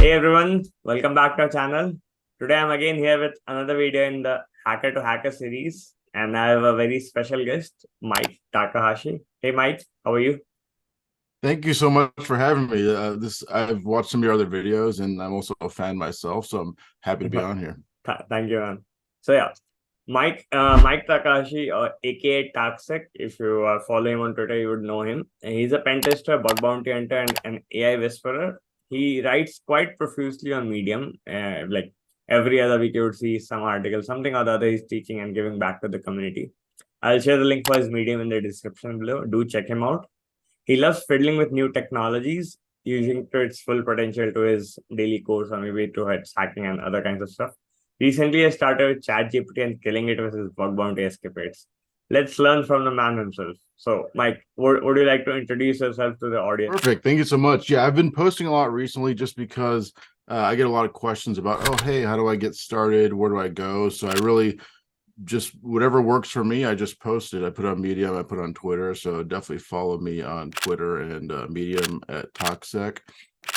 Hey everyone, welcome back to our channel. Today I'm again here with another video in the Hacker to Hacker series, and I have a very special guest, Mike Takahashi. Hey Mike, how are you? Thank you so much for having me. I've watched some of your other videos, and I'm also a fan myself, so I'm happy to be on here. Thank you, man. So yeah, Mike Takahashi, AKA TakSec. If you are following him on Twitter, you would know him. And he's a pen tester, bug bounty hunter, and an AI whisperer. He writes quite profusely on Medium. Like every other week, you would see some article, something or the other he's teaching and giving back to the community. I'll share the link for his Medium in the description below. Do check him out. He loves fiddling with new technologies, using to its full potential to his daily course or maybe to its hacking and other kinds of stuff. Recently, I started with ChatGPT and killing it with his bug bounty escapades. Let's learn from the man himself. So, Mike, would you like to introduce yourself to the audience? Perfect. Thank you so much. Yeah, I've been posting a lot recently just because I get a lot of questions about, oh, hey, how do I get started? Where do I go? So I really just whatever works for me, I just post it. I put on Medium, I put on Twitter. So definitely follow me on Twitter and Medium at TakSec.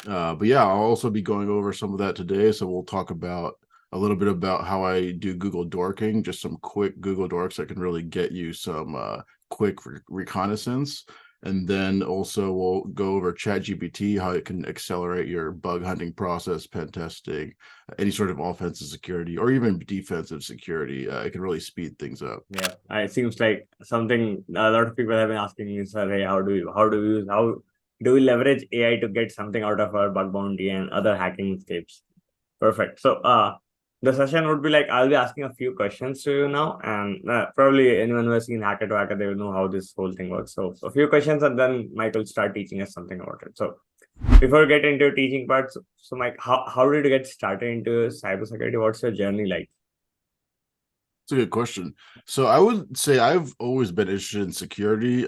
But yeah, I'll also be going over some of that today. So we'll talk about a little bit about how I do Google dorking, just some quick Google dorks that can really get you some quick reconnaissance. And then also we'll go over ChatGPT, how it can accelerate your bug hunting process, pen testing, any sort of offensive security, or even defensive security. It can really speed things up. Yeah, it seems like something a lot of people have been asking me, sir, hey, how do we leverage AI to get something out of our bug bounty and other hacking tips? Perfect. So, the session would be like I'll be asking a few questions to you now, and probably anyone who has seen Hacker to Hacker, they will know how this whole thing works. So, a few questions, and then Mike will start teaching us something about it. So, before we get into teaching parts, so Mike, how did you get started into cybersecurity? What's your journey like? It's a good question. So I would say I've always been interested in security.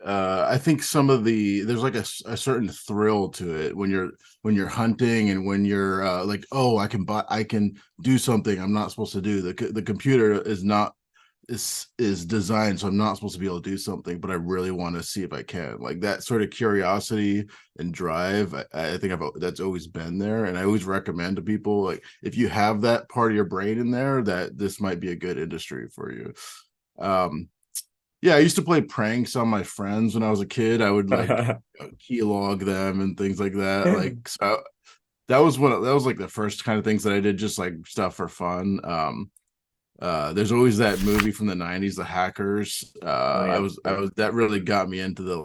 I think some of there's like a certain thrill to it when you're hunting and when you're like, oh, I can do something I'm not supposed to do. The computer is not is designed so I'm not supposed to be able to do something, but I really want to see if I can. Like that sort of curiosity and drive. I think that's always been there, and I always recommend to people, like, if you have that part of your brain in there, that this might be a good industry for you. Yeah, I used to play pranks on my friends when I was a kid. I would like keylog them and things like that. Like, so that was like the first kind of things that I did, just like stuff for fun. There's always that movie from the 90s, The Hackers. Oh yeah, I was that really got me into the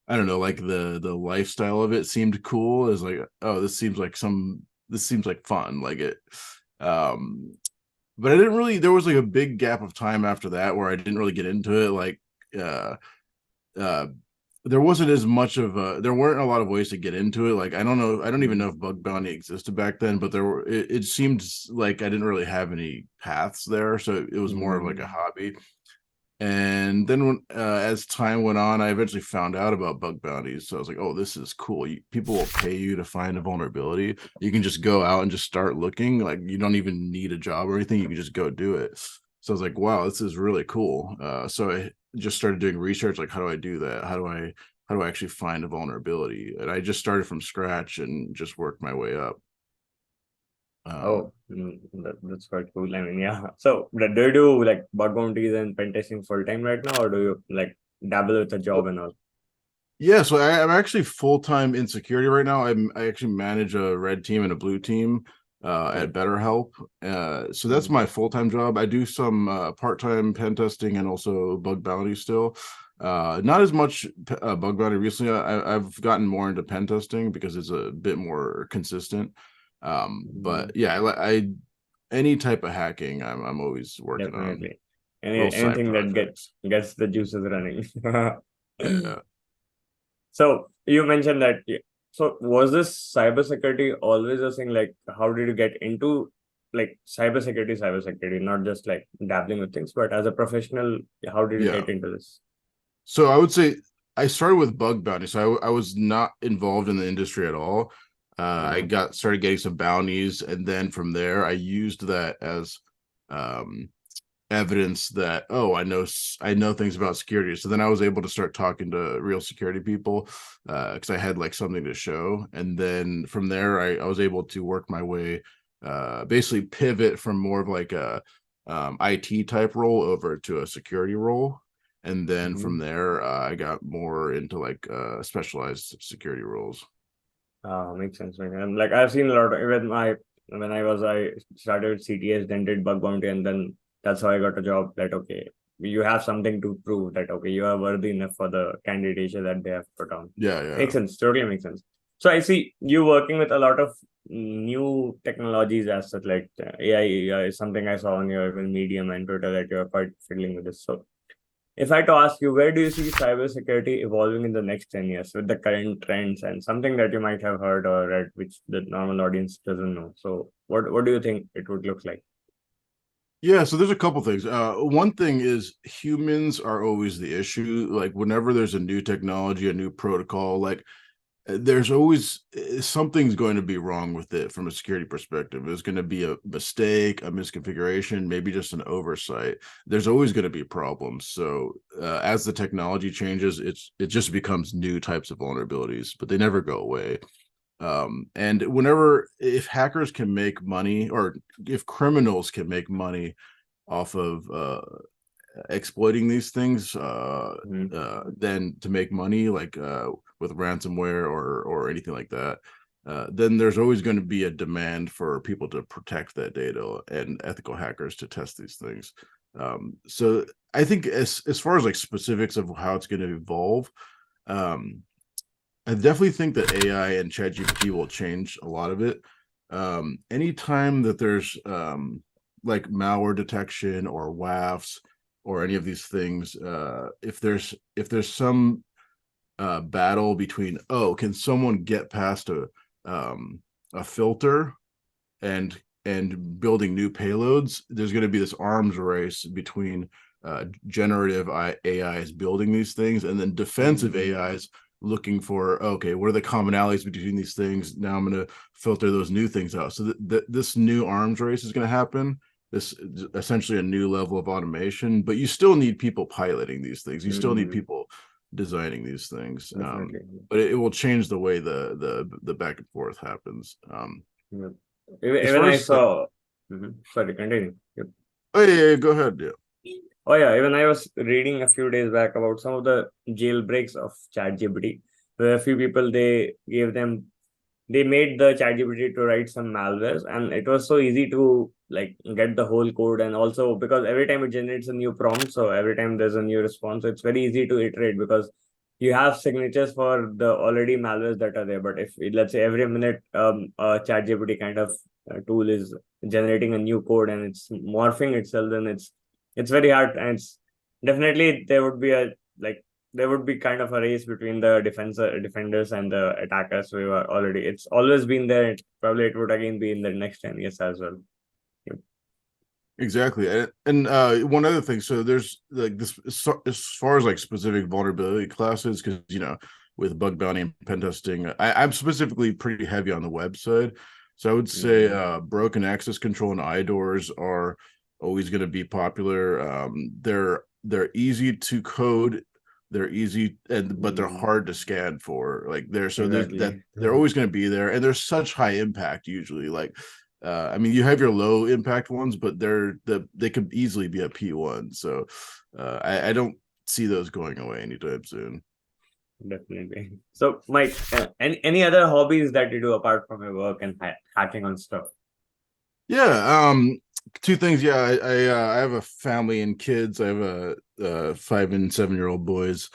I don't know, like the lifestyle of it seemed cool. It's like, oh, this seems like fun. Like it but I didn't really, there was like a big gap of time after that where I didn't really get into it. Like uh uh there wasn't as much of there weren't a lot of ways to get into it. Like, I don't even know if bug bounty existed back then, but it seemed like I didn't really have any paths there, so it was more of like a mm, hobby. And then as time went on, I eventually found out about bug bounties. So I was like, oh, this is cool. People will pay you to find a vulnerability. You can just go out and just start looking. Like, you don't even need a job or anything. You can just go do it. So I was like, wow, this is really cool. So I just started doing research. Like, how do I do that? How do I actually find a vulnerability? And I just started from scratch and just worked my way up. Um, that's quite cool. I mean, yeah. So, do you do like bug bounties and pen testing full time right now, or do you like dabble with a job and all? Yeah, so I'm actually full-time in security right now. I actually manage a red team and a blue team Oh, at BetterHelp. So that's mm, my full-time job. I do some part-time pen testing and also bug bounty still. Not as much bug bounty recently. I've gotten more into pen testing because it's a bit more consistent. But mm, yeah, any type of hacking, I'm always working on. definitely. Little side Anything that projects. gets the juices running. Yeah. So you mentioned that. So was this cybersecurity always a thing? Like, how did you get into like cybersecurity, not just like dabbling with things, but as a professional, how did you Yeah. get into this? So I would say I started with bug bounty. So I was not involved in the industry at all. I Uh, got started getting some bounties, and then from there I used that um, evidence that, oh, I know things about security. So then I was able to start talking to real security people because I had like something to show. And then from there, I was able to work my way, basically pivot from more of like a IT type role over to a security role. And then from there, I got more into like specialized security roles. Makes sense. And like I've seen a lot of, even I started with CTS, then did bug bounty, and then that's how I got a job. That okay, you have something to prove that okay, you are worthy enough for the candidature that they have put on. Yeah, yeah. Makes sense. Totally makes sense. So I see you working with a lot of new technologies as such, like AI is something I saw on your even Medium and Twitter that you're quite fiddling with this. So if I had to ask you, where do you see cybersecurity evolving in the next 10 years with the current trends and something that you might have heard or read, which the normal audience doesn't know? So, what do you think it would look like? Yeah, so there's a couple things. One thing is humans are always the issue. Like whenever there's a new technology, a new protocol, like there's always something's going to be wrong with it from a security perspective. There's going to be a mistake, a misconfiguration, maybe just an oversight. There's always going to be problems. So as the technology changes, it just becomes new types of vulnerabilities, but they never go away. And whenever if hackers can make money, or if criminals can make money off of exploiting these things, then to make money, like with ransomware or anything like that, then there's always going to be a demand for people to protect that data and ethical hackers to test these things. So I think as far as like specifics of how it's going to evolve, um, I definitely think that AI and ChatGPT will change a lot of it. Anytime that there's like malware detection or WAFs or any of these things, if there's some battle between, oh, can someone get past a filter and building new payloads, there's going to be this arms race between generative AIs building these things and then defensive AIs looking for, okay, what are the commonalities between these things? Now I'm going to filter those new things out. So this new arms race is going to happen. This essentially a new level of automation, but you still need people piloting these things. You still need people designing these things. Definitely. But it will change the way the back and forth happens. Yeah. As Even far I as like, saw. Sorry, continue. Yep. oh yeah, go ahead. Yeah. Oh yeah, even I was reading a few days back about some of the jailbreaks of ChatGPT, where a few people they made the ChatGPT to write some malwares, and it was so easy to like get the whole code, and also because every time it generates a new prompt, so every time there's a new response, so it's very easy to iterate because you have signatures for the already malwares that are there. But if let's say every minute a ChatGPT kind of tool is generating a new code and it's morphing itself, then it's very hard, and it's definitely there would be kind of a race between the defenders and the attackers who are already. It's always been there. Probably it would again be in the next 10 years as well. Yep. Exactly. And one other thing, so there's like this as far as like specific vulnerability classes, because with bug bounty and pen testing, I'm specifically pretty heavy on the web side. So I would say broken access control and IDORs are always going to be popular. They're easy to code, they're easy, but they're hard to scan for. Like Exactly. they're always going to be there, and they're such high impact usually. Like I mean, you have your low impact ones, but they could easily be a P1. So I don't see those going away anytime soon. Definitely. So, Mike, any other hobbies that you do apart from your work and hacking on stuff? Yeah, two things. Yeah, I have a family and kids. I have a 5 and 7 year old boys.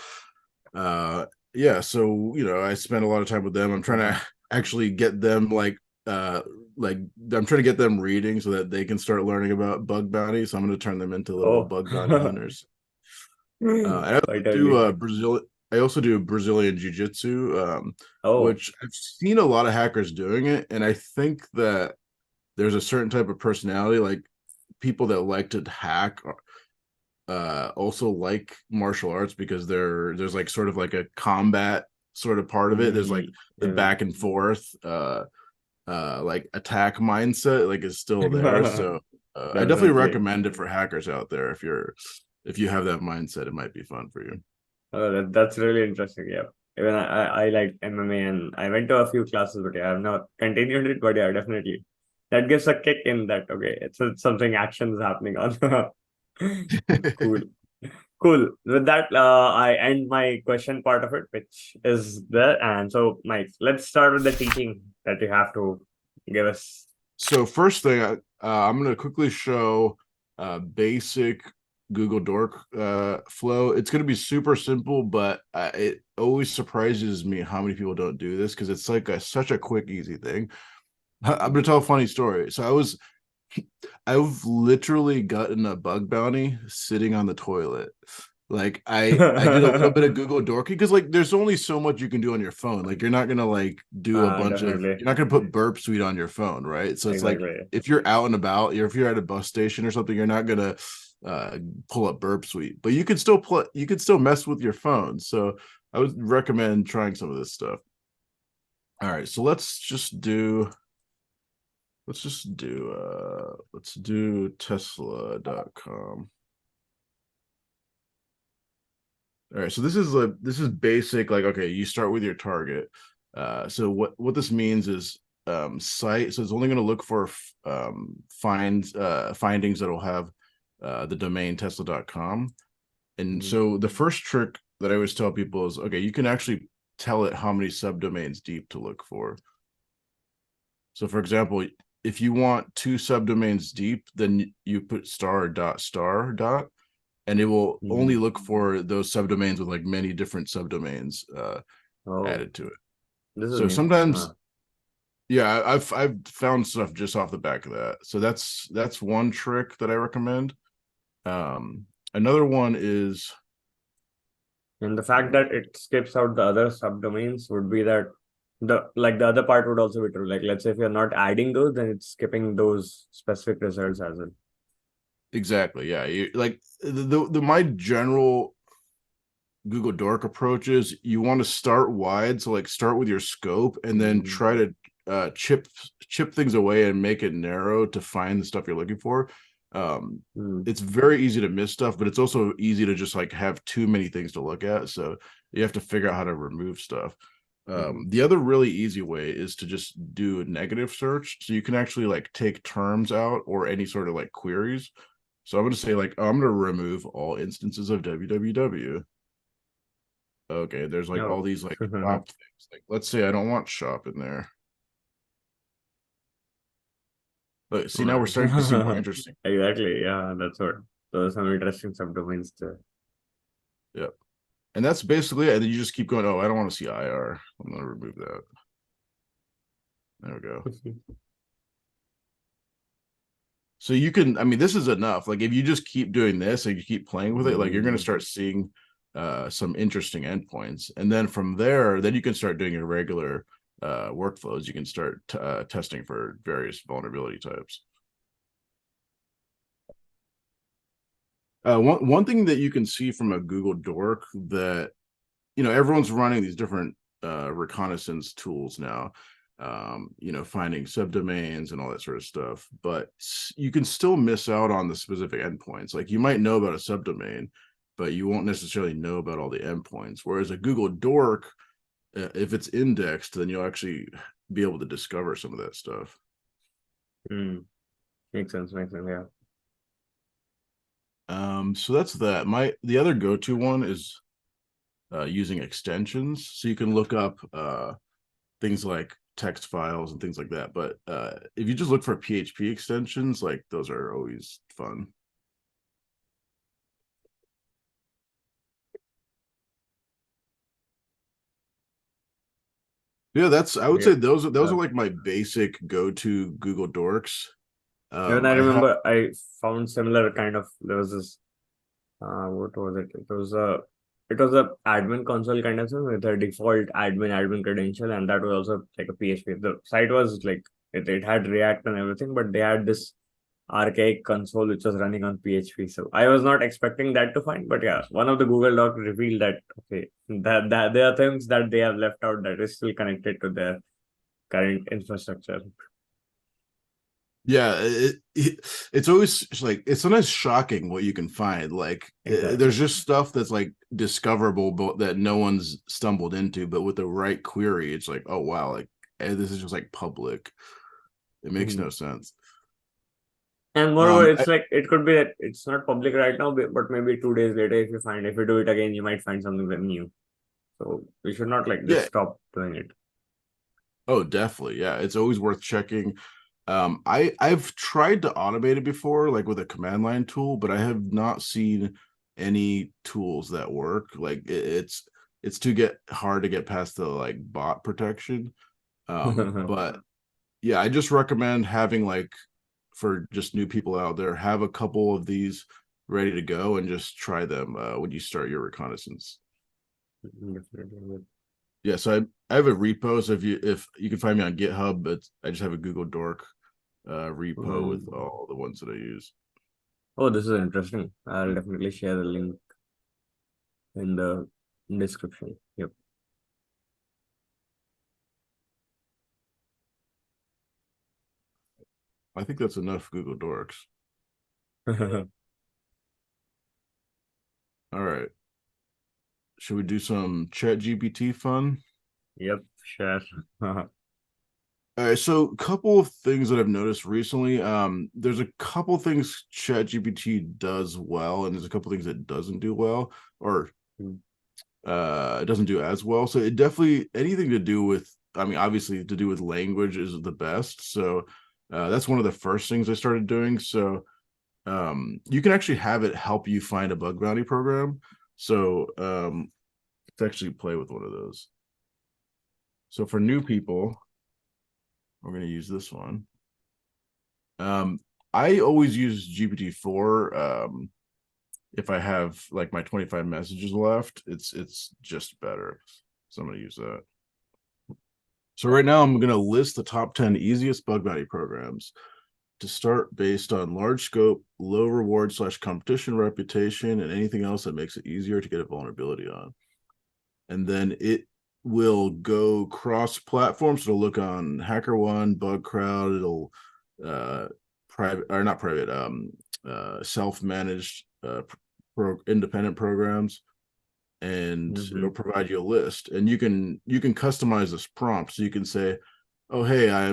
Yeah, so I spend a lot of time with them. I'm trying to actually get them like I'm trying to get them reading so that they can start learning about bug bounty. So I'm going to turn them into little Oh, bug bounty hunters. I also quite do early. I also do Brazilian jiu-jitsu, Oh, which I've seen a lot of hackers doing it, and I think that there's a certain type of personality, like people that like to hack also like martial arts because there's like sort of like a combat sort of part of it. There's like the yeah. back and forth like attack mindset like is still there. So I definitely Definitely. recommend it for hackers out there. If you have that mindset, it might be fun for you. Oh, that's really interesting. Yeah. Even I like MMA and I went to a few classes, but yeah, I have not continued it. But yeah, definitely. That gives a kick in that, okay, it's something action is happening on. Cool. Cool. With that, I end my question part of it, which is there. And so, Mike, let's start with the teaching that you have to give us. So first thing, I'm going to quickly show basic Google Dork flow. It's going to be super simple, but it always surprises me how many people don't do this because it's like such a quick, easy thing. I'm going to tell a funny story. So I've literally gotten a bug bounty sitting on the toilet. Like I did a little bit of Google dorking because like there's only so much you can do on your phone. Like you're not gonna like do a bunch of Definitely. you're not gonna put burp suite on your phone, right? So it's like Exactly. if you're out and about, if you're at a bus station or something, you're not gonna pull up burp suite, but you could still mess with your phone. So I would recommend trying some of this stuff. All right, so let's do tesla.com. All right, so this is basic, like okay, you start with your target. So what this means is site, so it's only going to look for findings that will have the domain tesla.com. And Mhm. so the first trick that I always tell people is okay, you can actually tell it how many subdomains deep to look for. So for example, if you want two subdomains deep, then you put star dot, and it will only Mhm. look for those subdomains with like many different subdomains Oh, added to it. this is So new. sometimes, yeah, I've found stuff just off the back of that. So that's one trick that I recommend. Another one is And the fact that it skips out the other subdomains would be that the other part would also be true. Like let's say if you're not adding those, then it's skipping those specific results as well. exactly, yeah. Like the my general Google Dork approach is you want to start wide, so like start with your scope and then Mm-hmm. try to chip things away and make it narrow to find the stuff you're looking for. It's very easy to miss stuff, but it's also easy to just like have too many things to look at. So you have to figure out how to remove stuff. Mm-hmm. The other really easy way is to just do a negative search. So you can actually like take terms out or any sort of like queries. So I'm going to say like, oh, I'm going to remove all instances of www. Okay, there's like all Oh. these like shop things. Like let's say I don't want shop in there. But see, now we're starting to see more interesting. Exactly. Yeah, that's what. Those are some interesting subdomains too. Yep. And that's basically it. And then you just keep going, oh, I don't want to see IR. I'm gonna remove that. There we go. So you can, I mean, this is enough. Like if you just keep doing this and you keep playing with it, like you're gonna start seeing some interesting endpoints. And then from there, then you can start doing your regular workflows. You can start testing for various vulnerability types. One thing that you can see from a Google Dork that everyone's running these different reconnaissance tools now, finding subdomains and all that sort of stuff, but you can still miss out on the specific endpoints. Like you might know about a subdomain, but you won't necessarily know about all the endpoints. Whereas a Google Dork, if it's indexed, then you'll actually be able to discover some of that stuff. Makes sense. Makes sense. Yeah. So that's that. The other go-to one is using extensions. So you can look up things like text files and things like that. But if you just look for PHP extensions, like those are always fun. Yeah, I would Yeah. say those are like my basic go-to Google Dorks. Even I I have remember I found similar kind of there was this what was it? It was a admin console kind of thing with a default admin credential, and that was also like a PHP. The site was like it had React and everything, but they had this archaic console which was running on PHP. So I was not expecting that to find, but yeah, one of the Google Docs revealed that okay, that there are things that they have left out that is still connected to their current infrastructure. Yeah, it's always like it's sometimes shocking what you can find. Like there's Exactly. just stuff that's like discoverable, but that no one's stumbled into. But with the right query, it's like, oh wow, like this is just like public. It makes Mhm. no sense. And moreover, Um, it's like it could be that it's not public right now, but maybe 2 days later, if you do it again, you might find something very new. So we should not like just yeah, stop doing it. oh definitely, yeah. It's always worth checking. I've tried to automate it before, like with a command line tool, but I have not seen any tools that work. Like it's too get hard to get past the like bot protection. But yeah, I just recommend having like for just new people out there, have a couple of these ready to go and just try them when you start your reconnaissance. Definitely. Yeah, so I have a repo. So if you can find me on GitHub, but I just have a Google Dork repo with Um, all the ones that I use. oh, this is interesting. I'll definitely share the link in the description. Yep. I think that's enough Google Dorks. All right. Should we do some ChatGPT fun? Yep, share. All right, so a couple of things that I've noticed recently. There's a couple things ChatGPT does well, and there's a couple things it doesn't do well, or it doesn't do as well. So it definitely anything to do with, I mean, obviously to do with language is the best. So that's one of the first things I started doing. So you can actually have it help you find a bug bounty program. So let's actually play with one of those. So for new people, we're going to use this one. Um, I always use GPT-4 if I have like my 25 messages left. It's just better. So I'm going to use that. So right now I'm going to list the top 10 easiest bug bounty programs to start based on large scope, low reward slash competition reputation, and anything else that makes it easier to get a vulnerability on. And then it will go cross platform. So it'll look on HackerOne, BugCrowd. It'll private or not private, self-managed independent programs, and it'll Mhm. provide you a list. And you can customize this prompt. So you can say, oh hey, I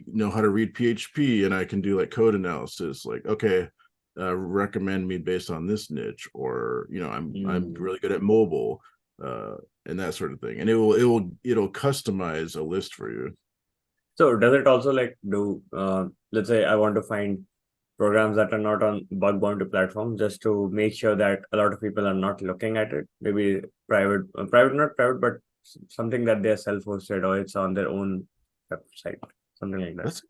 know how to read PHP and I can do like code analysis. Like, okay, recommend me based on this niche, or I'm Mm. really good at mobile, uh, and that sort of thing. And it'll customize a list for you. So does it also like do let's say I want to find programs that are not on bug bounty platform just to make sure that a lot of people are not looking at it. Maybe private, not private, but something that they're self-hosted or it's on their own website, something like that. That's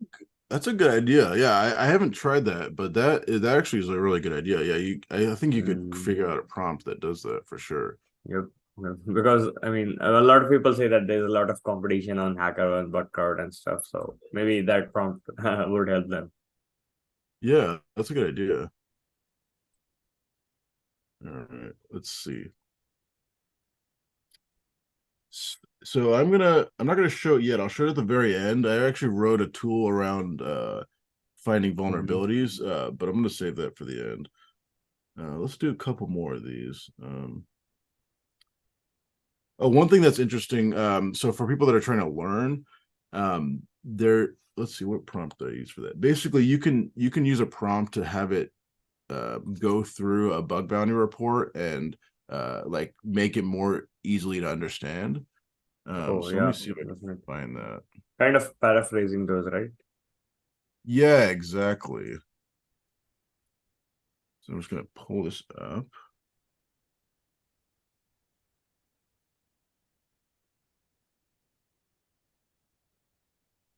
that's a good idea. Yeah, I haven't tried that, but that actually is a really good idea. Yeah, I think you could Mm, figure out a prompt that does that for sure. yep. Yep. Because I mean, a lot of people say that there's a lot of competition on Hacker and Butcrowd and stuff. So maybe that prompt would help them. Yeah, that's a good idea. All right, let's see. So I'm not gonna show it yet. I'll show it at the very end. I actually wrote a tool around finding Mhm. vulnerabilities, but I'm gonna save that for the end. Let's do a couple more of these. Oh, one thing that's interesting. So for people that are trying to learn, there. Let's see what prompt I use for that. Basically, you can use a prompt to have it go through a bug bounty report and like make it more easily to understand. Oh So let me yeah, see if I can definitely. find that. Kind of paraphrasing those, right? Yeah, exactly. So I'm just gonna pull this up.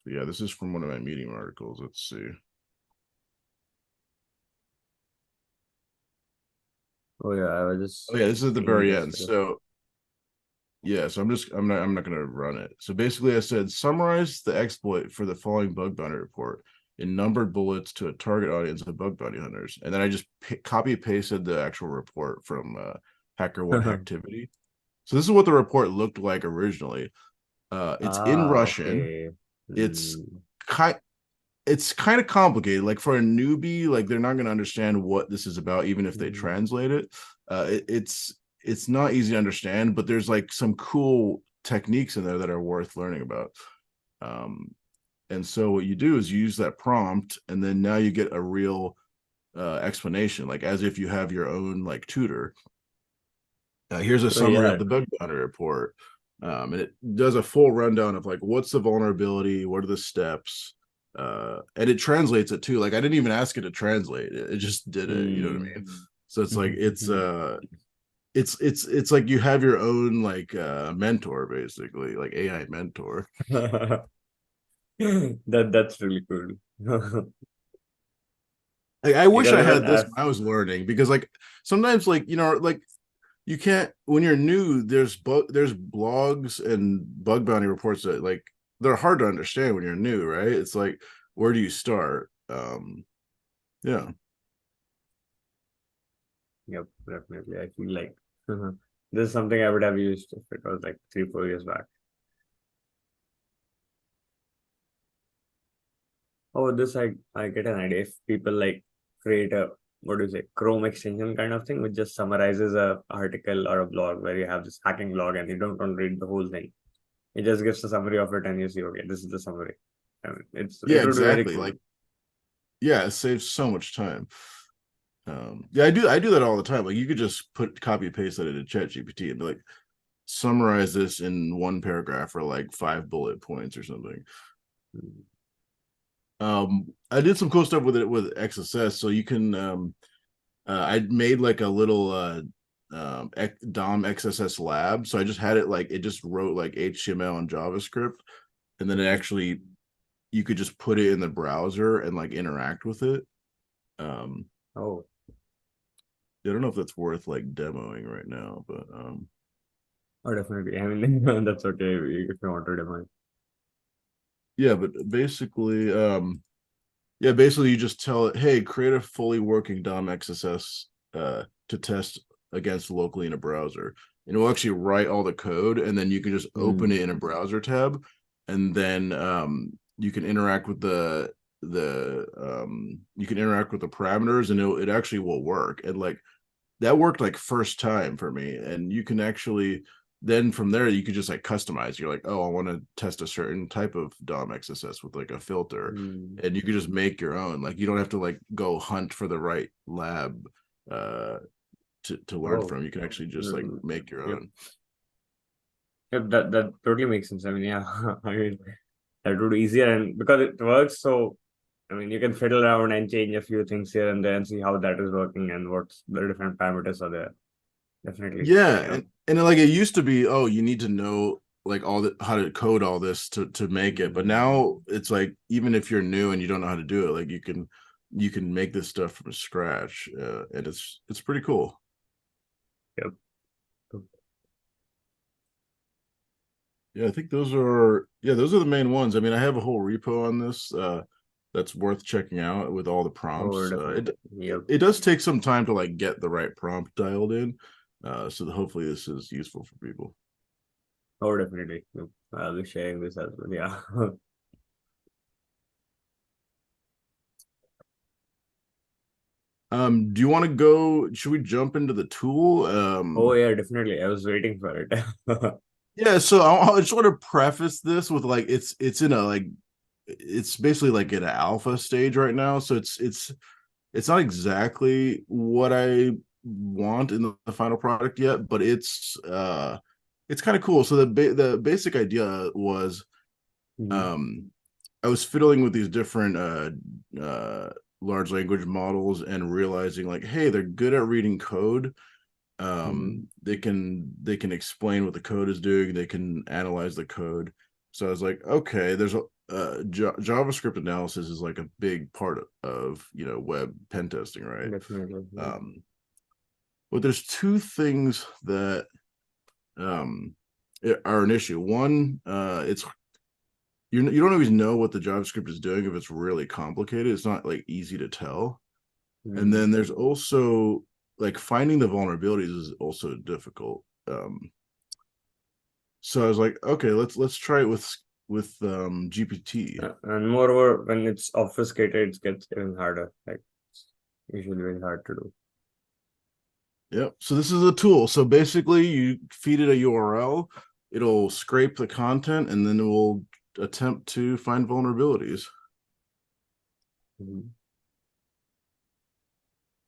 Yeah, this is from one of my Medium articles. Let's see. Oh yeah, I was Oh just yeah, this is at the seeing it very end. yesterday. So yeah, so I'm not gonna run it. So basically I said summarize the exploit for the following bug bounty report in numbered bullets to a target audience of bug bounty hunters. And then I just copy pasted the actual report from HackerOne Hacktivity. So this is what the report looked like originally. It's in Ah, Russian. okay. It's Mm. kind it's kind of complicated. Like for a newbie, like they're not going to understand what this is about, even if they translate it. It's not easy to understand, but there's like some cool techniques in there that are worth learning about. And so what you do is you use that prompt, and then now you get a real explanation, like as if you have your own like tutor. Here's a So summary yeah, of the bug bounty report. And it does a full rundown of like what's the vulnerability, what are the steps, and it translates it too. Like I didn't even ask it to translate it; it just did it. You know what I mean? So it's like it's like you have your own like mentor, basically, like AI mentor. that's really cool. Like I wish Because I even had this when I was learning, because like sometimes like like you can't, when you're new, there's blogs and bug bounty reports that like they're hard to understand when you're new, right? It's like, where do you start? Yeah. yep, definitely. I feel like this is something I would have used if it was like 3, 4 years back. Oh, this I get an idea. If people like create a, what do you say, Chrome extension kind of thing, which just summarizes a article or a blog where you have this hacking blog and you don't want to read the whole thing. It just gives a summary of it and you see, okay, this is the summary. I mean, Yeah, it would be very exactly. cool. Like, yeah, it saves so much time. Yeah, I do that all the time. Like you could just put copy paste that into ChatGPT and be like, summarize this in one paragraph or like 5 bullet points or something. Mm. I did some cool stuff with it with XSS. So you can I made like a little DOM XSS lab. So I just had it like, it just wrote like HTML and JavaScript, and then it actually, you could just put it in the browser and like interact with it. Um, Oh, I don't know if that's worth like demoing right now, but oh, definitely. I mean, that's okay if you want to demo. yeah, but basically, yeah, basically you just tell it, hey, create a fully working DOM XSS to test against locally in a browser. And it will actually write all the code, and then you can just open Mm. it in a browser tab, and then you can interact with you can interact with the parameters, and it actually will work. And like that worked like first time for me, and you can actually, then from there you could just like customize. You're like, oh, I want to test a certain type of DOM XSS with like a filter, Mm. and you could just make your own. Like you don't have to like go hunt for the right lab uh to learn Oh, from. You can actually just like mm, make your yep. own. Yep, that totally makes sense. I mean, yeah, I mean, that would be easier and because it works so, I mean, you can fiddle around and change a few things here and there and see how that is working and what's the different parameters are there. Definitely. Yeah, Yeah. and like it used to be, oh, you need to know like all the how to code all this to make it. But Mm. now it's like, even if you're new and you don't know how to do it, like you can make this stuff from scratch, and it's pretty cool. Yep. Yeah, I think those are the main ones. I mean, I have a whole repo on this that's worth checking out with all the Oh, prompts. definitely. Yep. It does take some time to like get the right prompt dialed in. So hopefully this is useful for people. Oh, definitely. Yep. I'll be sharing this as well. Yeah. Do you want to go? Should we jump into the tool? Oh, yeah, definitely. I was waiting for it. Yeah. So I just want to preface this with like it's in a like, it's basically like in an alpha stage right now. So it's not exactly what I want in the final product yet, but it's kind of cool. So the basic idea was, Mhm. um I was fiddling with these different large language models and realizing like, hey, they're good at reading code. Mhm. They can explain what the code is doing, they can analyze the code. So I was like, okay, there's a JavaScript analysis is like a big part of web pen testing, right? Definitely. Yep. um but there's two things that um are an issue. One, it's you don't always know what the JavaScript is doing if it's really complicated. It's not like easy to tell. And Mm. then there's also like finding the vulnerabilities is also difficult. So I was like, okay, let's try it with GPT. And moreover, when it's obfuscated, it gets even harder. Like it's usually very hard to do. Yep. So this is a tool. So basically, you feed it a URL, it'll scrape the content, and then it will attempt to find vulnerabilities. Mhm.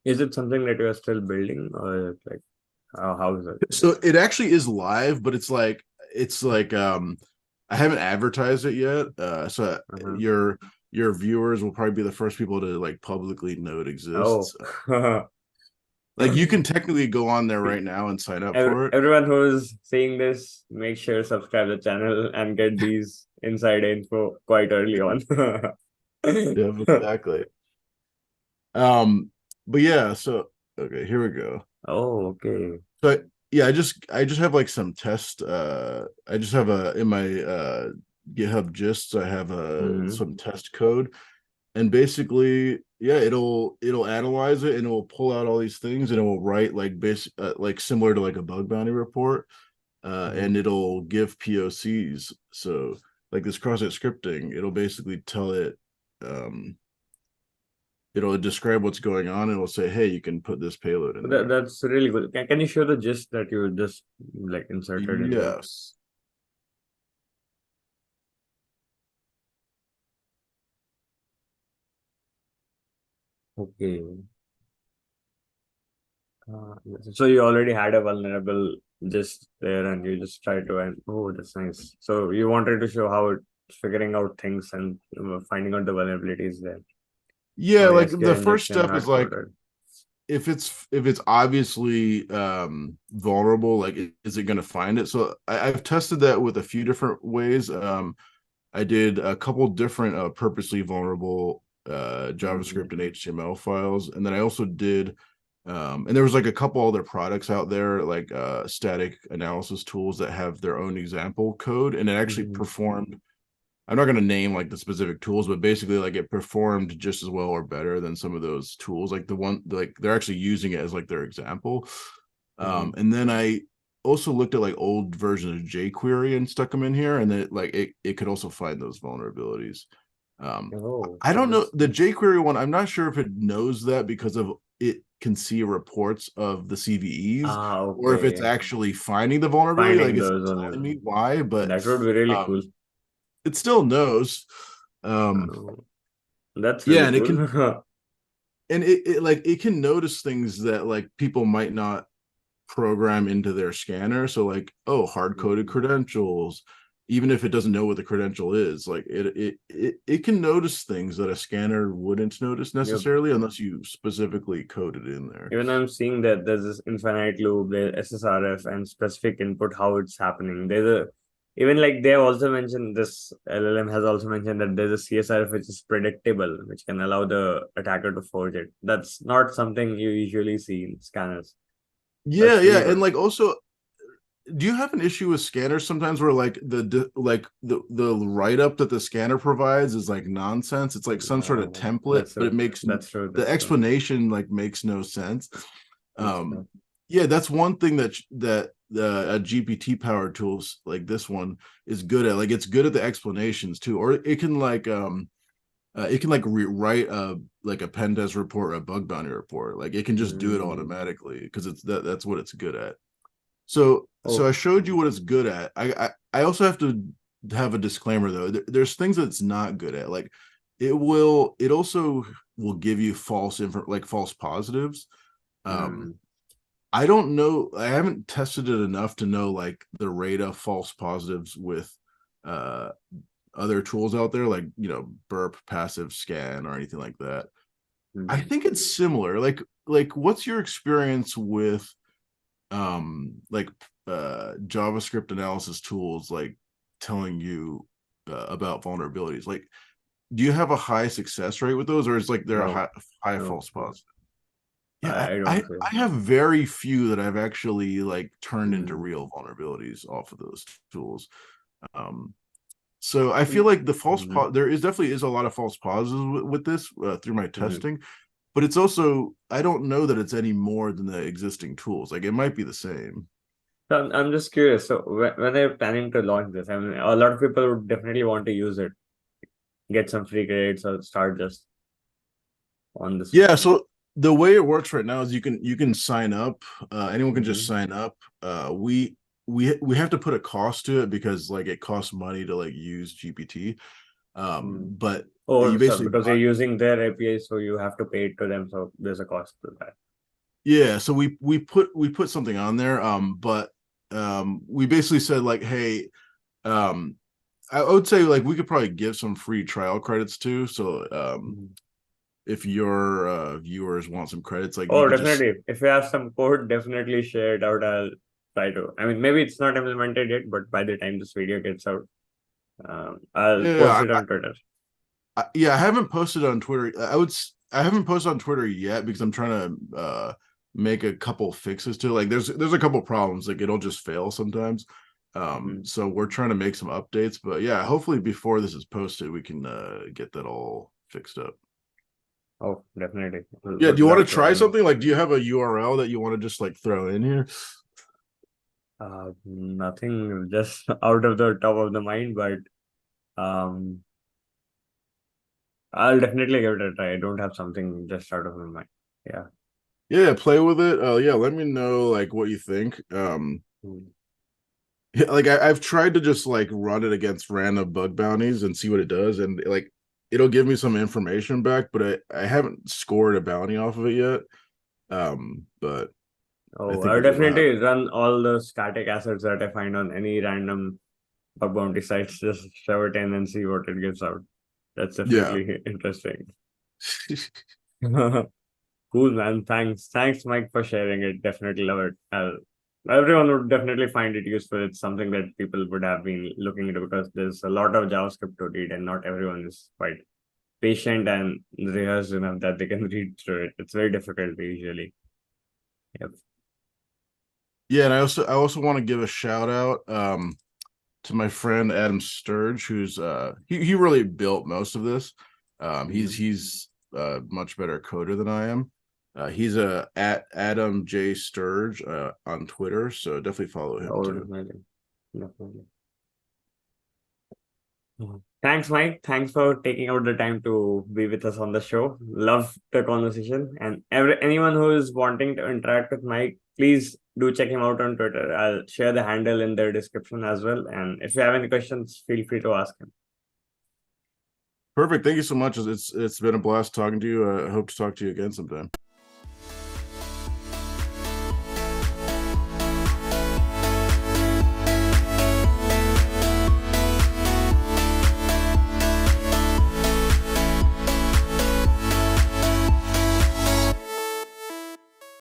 Is it something that you are still building, or is it like how is it? So it actually is live, but it's like I haven't advertised it yet. So Uh-huh. your viewers will probably be the first people to like publicly know it Oh, exists. Like you can technically go on there right now and sign up for it. Everyone who's seeing this, make sure subscribe the channel and get these inside info quite early on. Yeah, exactly. Um, but yeah, so okay, here we go. Oh, okay. So yeah, I just have like some test. I just have a in my GitHub gists. I have Hmm. some test code, and basically, yeah, it'll analyze it and it will pull out all these things and it will write like like similar to like a bug bounty report, Hmm. and it'll give POCs. So like this cross-site scripting, it'll basically tell it. Um, it'll describe what's going on and it'll say, hey, you can put this payload in there. That's really good. Can you show the gist that you just like inserted in there? Yes. Okay. So you already had a vulnerable just there and you just tried to, and oh, that's nice. So you wanted to show how it's figuring out things and finding out the vulnerabilities there. Yeah, Oh, like yes, the your first injection step is hard like coded. if it's obviously vulnerable, like is it going to find it? So I've tested that with a few different ways. I did a couple different purposely vulnerable Mm-hmm. JavaScript and HTML files, and then I also did and there was like a couple other products out there like static analysis tools that have their own example code, and it actually Mm-hmm. performed. I'm not going to name like the specific tools, but basically like it performed just as well or better than some of those tools. Like the one like they're actually using it as like their example. Mm-hmm. And then I also looked at like old versions of jQuery and stuck them in here, and it could also find those vulnerabilities. Um, Oh, I don't know that's the jQuery one. I'm not sure if it knows that because of it can see reports of the CVEs, or if it's okay. actually finding the vulnerability. Like Finding it's those telling on me why, but that would be really um, cool. it still knows. Um, Oh, that's yeah, really and it can cool. and it like it can notice things that like people might not program into their scanner. So like, oh, hard coded Mhm. credentials, even if it doesn't know what the credential is, like it can notice things that a scanner wouldn't notice Yep. necessarily unless you specifically code it in there. Even I'm seeing that there's this infinite loop, there's SSRF and specific input, how it's happening. Even like they have also mentioned this LLM has also mentioned that there's a CSRF which is predictable, which can allow the attacker to forge it. That's not something you usually see in scanners. Yeah, That's yeah, really and good. like also, do you have an issue with scanners sometimes where like the write up that the scanner provides is like nonsense? It's like some sort of template, That's but true. it makes That's true. the That's true. explanation like makes no sense. That's um true. yeah, that's one thing that a GPT powered tools like this one is good at. Like it's good at the explanations too, or it can like rewrite a like a pen test report or a bug bounty report. Like it can just do it Mm. automatically because that's what it's good at. So I Oh. showed you what it's good at. I also have to have a disclaimer though. There's things that it's not good at. Like it also will give you false positives. Um, Mm. I don't know. I haven't tested it enough to know like the rate of false positives with uh other tools out there, like Burp, Passive Scan, or anything like that. I Mm. think it's similar. Like what's your experience with like JavaScript analysis tools like telling you about vulnerabilities? Like, do you have a high success rate with those, or is like there a No. high No. false positive? Yeah, I I don't say. I have very few that I've actually like turned into Mm. real vulnerabilities off of those tools. Um, so I feel like Mm-hmm. there is definitely is a lot of false positives with this through my Mm-hmm. testing, but it's also I don't know that it's any more than the existing tools. Like it might be the same. So I'm just curious. So when they're planning to launch this, I mean, a lot of people would definitely want to use it, get some free credits, or start just on this one. Yeah, so the way it works right now is you can sign up. Anyone can just Mm-hmm. sign up. We have to put a cost to it because like it costs money to like use GPT. But Oh, you so basically because you're using their API, so you have to pay it to them. So there's a cost to that. yeah, so we put something on there. But we basically said like, hey, um, I would say like we could probably give some free trial credits too. So Mhm. if your viewers want some credits, like you Oh, could just definitely. If you have some code, definitely share it out. I'll try to. I mean, maybe it's not implemented yet, but by the time this video gets out, I'll post yeah, it on Twitter. yeah, I haven't posted on Twitter. I haven't posted on Twitter yet because I'm trying to make a couple fixes to it. Like there's a couple problems, like it'll just fail sometimes. Mm. So we're trying to make some updates, but yeah, hopefully before this is posted, we can get that all fixed up. Oh, definitely. Yeah, do Would you want love to to. try something? Like, do you have a URL that you want to just like throw in here? Nothing just out of the top of the mind, but um, I'll definitely give it a try. I don't have something just out of my mind. Yeah. Yeah, play with it. Yeah, let me know like what you think. Mm. Yeah, like I've tried to just like run it against random bug bounties and see what it does, and like it'll give me some information back, but I haven't scored a bounty off of it yet. But I Oh, think I'll it'll have. definitely run all the static assets that I find on any random bug bounty sites, just shove it in and see what it gives out. That's Yeah. definitely interesting. Cool, man. Thanks, Mike, for sharing it. Definitely love it. Everyone would definitely find it useful. It's something that people would have been looking into because there's a lot of JavaScript to read, and not everyone is quite patient and rehearsed enough that they can read through it. It's very difficult usually. Yep. Yeah, and I also want to give a shout out to my friend Adam Sturge, who's he really built most of this. Mhm. He's a much better coder than I am. He's at Adam J Sturge on Twitter, so definitely follow him Oh, too. definitely. Definitely. Mhm. Thanks, Mike. Thanks for taking out the time to be with us on the show. Love the conversation. And anyone who is wanting to interact with Mike, please do check him out on Twitter. I'll share the handle in the description as well. And if you have any questions, feel free to ask him. Perfect. Thank you so much. It's been a blast talking to you. I hope to talk to you again sometime.